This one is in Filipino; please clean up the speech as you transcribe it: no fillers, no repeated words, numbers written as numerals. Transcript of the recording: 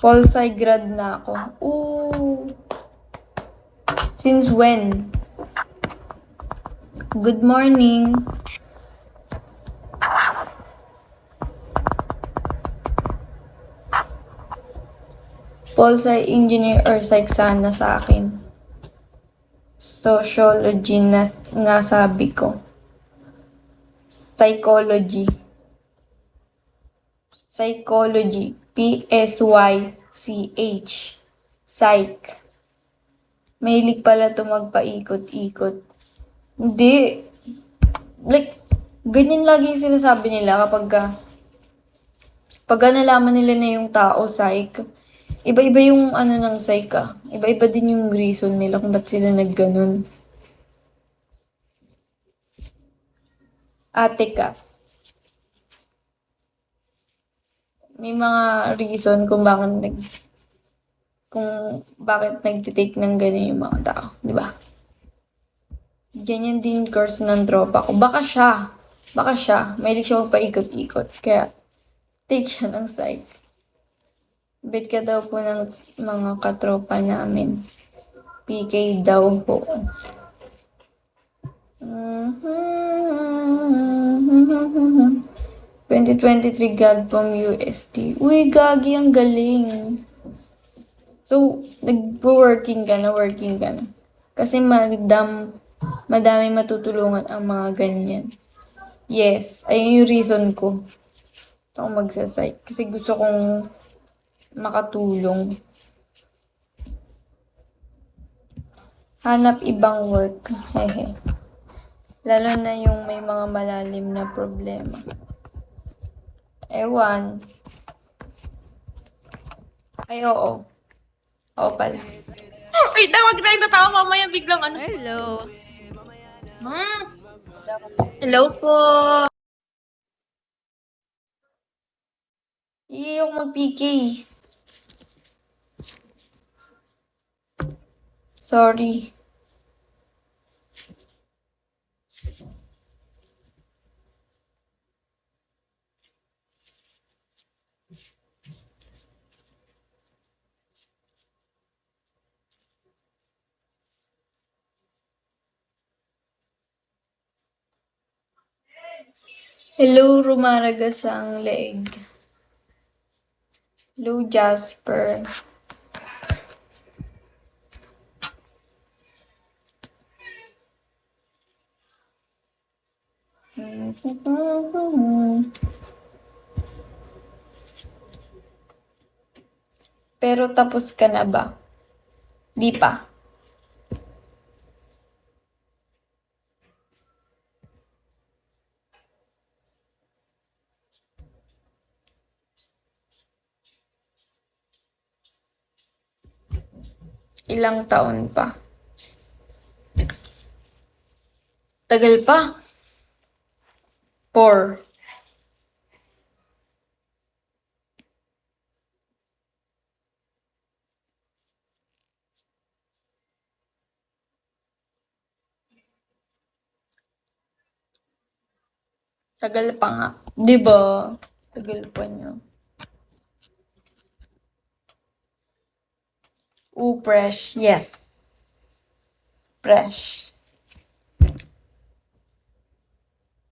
Pol Sci grad na ako. Ooh. Since when? Good morning. Pol Sci engineer or psych sana sa akin. Sociology na nga sabi ko. Psychology. Psychology. P-S-Y-C-H. Psych. Mahilig pala ito magpaikot-ikot. Hindi. Like, ganyan lagi yung sinasabi nila pagka nalaman nila na yung tao psych. Iba-iba yung ano ng psych ah. Iba-iba din yung reason nila kung ba't sila nagganon. Ate Cass. May mga reason kung bakit nagtitake ng ganyan yung mga tao, di ba? Ganyan din course ng tropa ko. Baka siya, mahilig siya magpaikot-ikot. Kaya, take siya ng psych. Bet ka daw po ng mga katropa namin. PK daw po. 2023 grad from UST. Uy, gagi, ang galing. So, working ka na. Kasi madami matutulungan ang mga ganyan. Yes, ayun yung reason ko. Ito ako magsasite. Kasi gusto kong makatulong. Hanap ibang work. Hehe. Lalo na yung may mga malalim na problema. Ewan. Ay, oo. Oo pala. Wait, wag na yung tatawa mamaya biglang ano. Hello. Hello po. Hindi ako mag-PK. Sorry. Hello, rumaragas ang leeg. Hello, Jasper. Pero tapos ka na ba? Di pa. Ilang taon pa? Tagal pa. 4. Tagal pa nga. Di ba? Tagal pa niya. Fresh. Yes. Fresh.